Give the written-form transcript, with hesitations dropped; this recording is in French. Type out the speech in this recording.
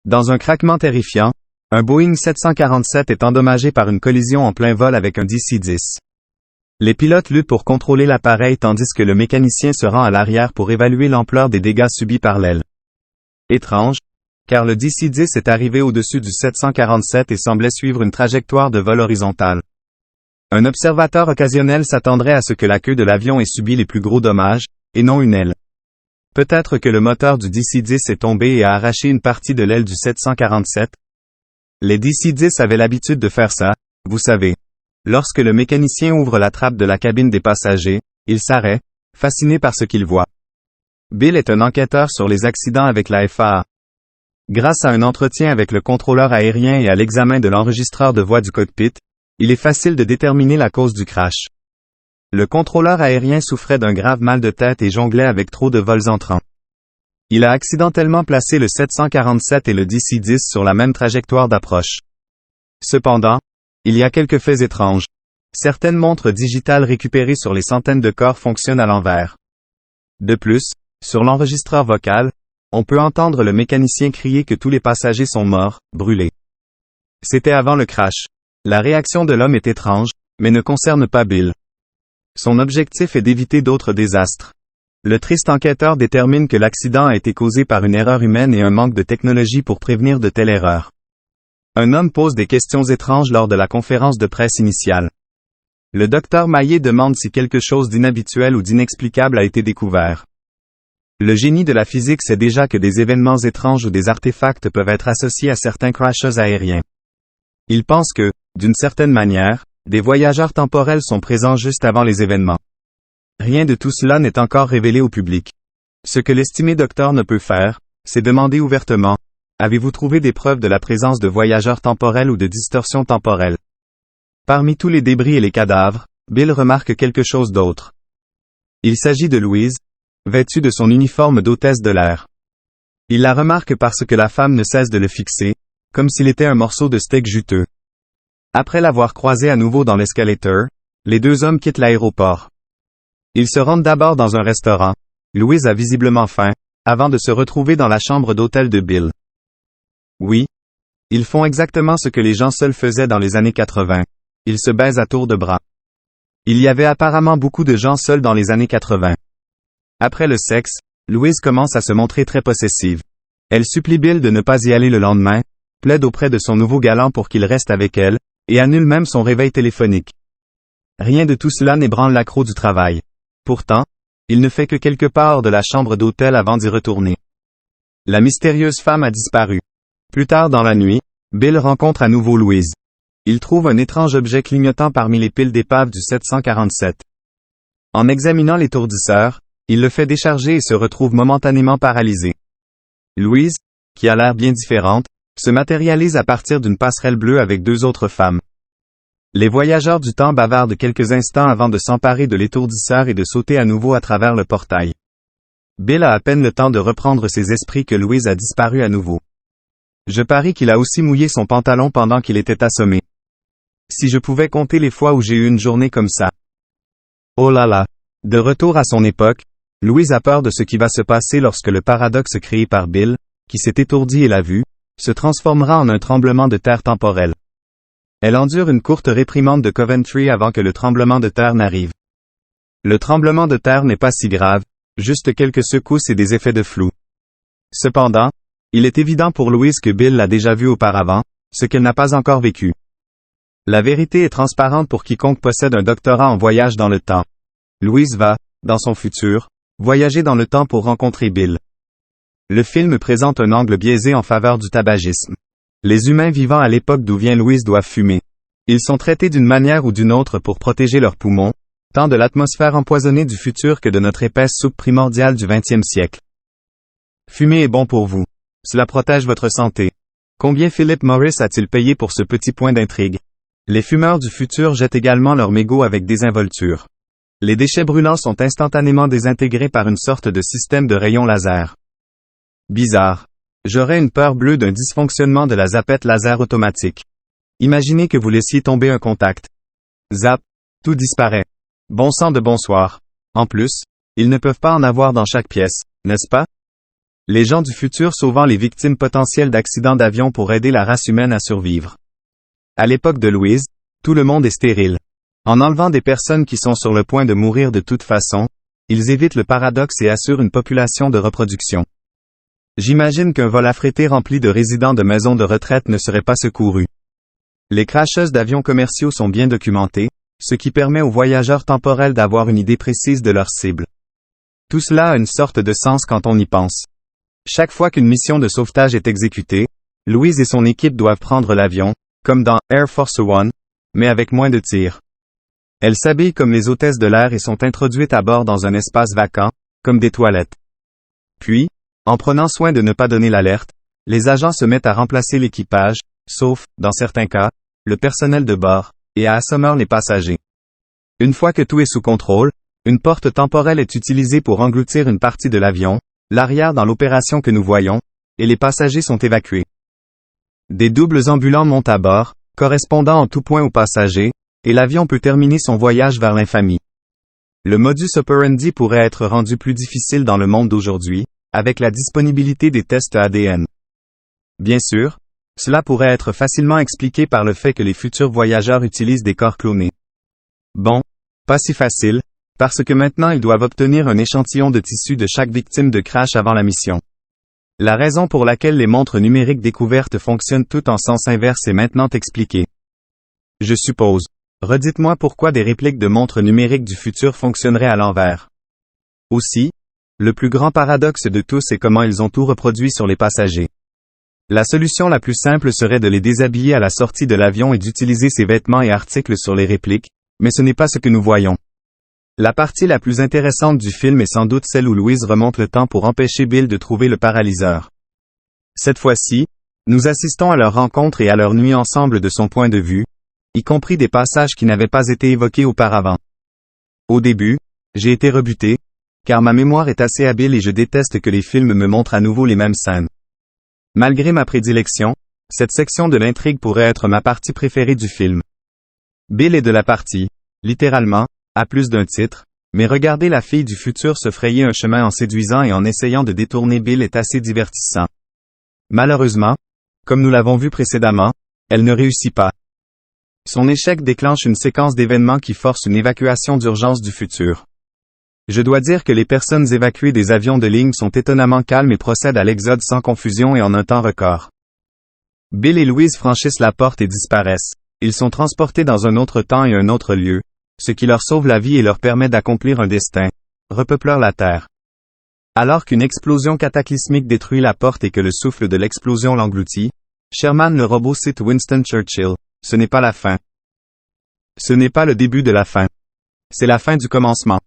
Dans un craquement terrifiant, un Boeing 747 est endommagé par une collision en plein vol avec un DC-10. Les pilotes luttent pour contrôler l'appareil tandis que le mécanicien se rend à l'arrière pour évaluer l'ampleur des dégâts subis par l'aile. Étrange, car le DC-10 est arrivé au-dessus du 747 et semblait suivre une trajectoire de vol horizontale. Un observateur occasionnel s'attendrait à ce que la queue de l'avion ait subi les plus gros dommages, et non une aile. Peut-être que le moteur du DC-10 est tombé et a arraché une partie de l'aile du 747. Les DC-10 avaient l'habitude de faire ça, vous savez. Lorsque le mécanicien ouvre la trappe de la cabine des passagers, il s'arrête, fasciné par ce qu'il voit. Bill est un enquêteur sur les accidents avec la FAA. Grâce à un entretien avec le contrôleur aérien et à l'examen de l'enregistreur de voix du cockpit, il est facile de déterminer la cause du crash. Le contrôleur aérien souffrait d'un grave mal de tête et jonglait avec trop de vols entrants. Il a accidentellement placé le 747 et le DC-10 sur la même trajectoire d'approche. Cependant, il y a quelques faits étranges. Certaines montres digitales récupérées sur les centaines de corps fonctionnent à l'envers. De plus, sur l'enregistreur vocal, on peut entendre le mécanicien crier que tous les passagers sont morts, brûlés. C'était avant le crash. La réaction de l'homme est étrange, mais ne concerne pas Bill. Son objectif est d'éviter d'autres désastres. Le triste enquêteur détermine que l'accident a été causé par une erreur humaine et un manque de technologie pour prévenir de telles erreurs. Un homme pose des questions étranges lors de la conférence de presse initiale. Le docteur Maillet demande si quelque chose d'inhabituel ou d'inexplicable a été découvert. Le génie de la physique sait déjà que des événements étranges ou des artefacts peuvent être associés à certains crashs aériens. Il pense que, d'une certaine manière, des voyageurs temporels sont présents juste avant les événements. Rien de tout cela n'est encore révélé au public. Ce que l'estimé docteur ne peut faire, c'est demander ouvertement, avez-vous trouvé des preuves de la présence de voyageurs temporels ou de distorsions temporelles? Parmi tous les débris et les cadavres, Bill remarque quelque chose d'autre. Il s'agit de Louise, vêtue de son uniforme d'hôtesse de l'air. Il la remarque parce que la femme ne cesse de le fixer, comme s'il était un morceau de steak juteux. Après l'avoir croisé à nouveau dans l'escalator, les deux hommes quittent l'aéroport. Ils se rendent d'abord dans un restaurant. Louise a visiblement faim, avant de se retrouver dans la chambre d'hôtel de Bill. Oui. Ils font exactement ce que les gens seuls faisaient dans les années 80. Ils se baisent à tour de bras. Il y avait apparemment beaucoup de gens seuls dans les années 80. Après le sexe, Louise commence à se montrer très possessive. Elle supplie Bill de ne pas y aller le lendemain, plaide auprès de son nouveau galant pour qu'il reste avec elle, et annule même son réveil téléphonique. Rien de tout cela n'ébranle l'accro du travail. Pourtant, il ne fait que quelques pas hors de la chambre d'hôtel avant d'y retourner. La mystérieuse femme a disparu. Plus tard dans la nuit, Bill rencontre à nouveau Louise. Il trouve un étrange objet clignotant parmi les piles d'épaves du 747. En examinant l'étourdisseur, il le fait décharger et se retrouve momentanément paralysé. Louise, qui a l'air bien différente, se matérialise à partir d'une passerelle bleue avec deux autres femmes. Les voyageurs du temps bavardent quelques instants avant de s'emparer de l'étourdisseur et de sauter à nouveau à travers le portail. Bill a à peine le temps de reprendre ses esprits que Louise a disparu à nouveau. Je parie qu'il a aussi mouillé son pantalon pendant qu'il était assommé. Si je pouvais compter les fois où j'ai eu une journée comme ça. Oh là là. De retour à son époque, Louise a peur de ce qui va se passer lorsque le paradoxe créé par Bill, qui s'est étourdi et l'a vu, se transformera en un tremblement de terre temporel. Elle endure une courte réprimande de Coventry avant que le tremblement de terre n'arrive. Le tremblement de terre n'est pas si grave, juste quelques secousses et des effets de flou. Cependant, il est évident pour Louise que Bill l'a déjà vu auparavant, ce qu'elle n'a pas encore vécu. La vérité est transparente pour quiconque possède un doctorat en voyage dans le temps. Louise va, dans son futur, voyager dans le temps pour rencontrer Bill. Le film présente un angle biaisé en faveur du tabagisme. Les humains vivant à l'époque d'où vient Louise doivent fumer. Ils sont traités d'une manière ou d'une autre pour protéger leurs poumons, tant de l'atmosphère empoisonnée du futur que de notre épaisse soupe primordiale du XXe siècle. Fumer est bon pour vous. Cela protège votre santé. Combien Philip Morris a-t-il payé pour ce petit point d'intrigue? Les fumeurs du futur jettent également leurs mégots avec désinvolture. Les déchets brûlants sont instantanément désintégrés par une sorte de système de rayons laser. Bizarre. J'aurais une peur bleue d'un dysfonctionnement de la zapette laser automatique. Imaginez que vous laissiez tomber un contact. Zap, tout disparaît. Bon sang de bonsoir. En plus, ils ne peuvent pas en avoir dans chaque pièce, n'est-ce pas? Les gens du futur sauvant les victimes potentielles d'accidents d'avion pour aider la race humaine à survivre. À l'époque de Louise, tout le monde est stérile. En enlevant des personnes qui sont sur le point de mourir de toute façon, ils évitent le paradoxe et assurent une population de reproduction. J'imagine qu'un vol affrété rempli de résidents de maisons de retraite ne serait pas secouru. Les crasheuses d'avions commerciaux sont bien documentées, ce qui permet aux voyageurs temporels d'avoir une idée précise de leur cible. Tout cela a une sorte de sens quand on y pense. Chaque fois qu'une mission de sauvetage est exécutée, Louise et son équipe doivent prendre l'avion, comme dans Air Force One, mais avec moins de tirs. Elles s'habillent comme les hôtesses de l'air et sont introduites à bord dans un espace vacant, comme des toilettes. Puis, en prenant soin de ne pas donner l'alerte, les agents se mettent à remplacer l'équipage, sauf, dans certains cas, le personnel de bord, et à assommer les passagers. Une fois que tout est sous contrôle, une porte temporelle est utilisée pour engloutir une partie de l'avion, l'arrière dans l'opération que nous voyons, et les passagers sont évacués. Des doubles ambulants montent à bord, correspondant en tout point aux passagers, et l'avion peut terminer son voyage vers l'infamie. Le modus operandi pourrait être rendu plus difficile dans le monde d'aujourd'hui, avec la disponibilité des tests ADN. Bien sûr, cela pourrait être facilement expliqué par le fait que les futurs voyageurs utilisent des corps clonés. Bon, pas si facile, parce que maintenant ils doivent obtenir un échantillon de tissu de chaque victime de crash avant la mission. La raison pour laquelle les montres numériques découvertes fonctionnent toutes en sens inverse est maintenant expliquée. Je suppose. Redites-moi pourquoi des répliques de montres numériques du futur fonctionneraient à l'envers. Aussi, le plus grand paradoxe de tous est comment ils ont tout reproduit sur les passagers. La solution la plus simple serait de les déshabiller à la sortie de l'avion et d'utiliser ces vêtements et articles sur les répliques, mais ce n'est pas ce que nous voyons. La partie la plus intéressante du film est sans doute celle où Louise remonte le temps pour empêcher Bill de trouver le paralyseur. Cette fois-ci, nous assistons à leur rencontre et à leur nuit ensemble de son point de vue, y compris des passages qui n'avaient pas été évoqués auparavant. Au début, j'ai été rebuté, car ma mémoire est assez habile et je déteste que les films me montrent à nouveau les mêmes scènes. Malgré ma prédilection, cette section de l'intrigue pourrait être ma partie préférée du film. Bill est de la partie, littéralement, à plus d'un titre, mais regarder la fille du futur se frayer un chemin en séduisant et en essayant de détourner Bill est assez divertissant. Malheureusement, comme nous l'avons vu précédemment, elle ne réussit pas. Son échec déclenche une séquence d'événements qui force une évacuation d'urgence du futur. Je dois dire que les personnes évacuées des avions de ligne sont étonnamment calmes et procèdent à l'exode sans confusion et en un temps record. Bill et Louise franchissent la porte et disparaissent. Ils sont transportés dans un autre temps et un autre lieu, ce qui leur sauve la vie et leur permet d'accomplir un destin, repeupler la Terre. Alors qu'une explosion cataclysmique détruit la porte et que le souffle de l'explosion l'engloutit, Sherman le robot cite Winston Churchill, ce n'est pas la fin. Ce n'est pas le début de la fin. C'est la fin du commencement.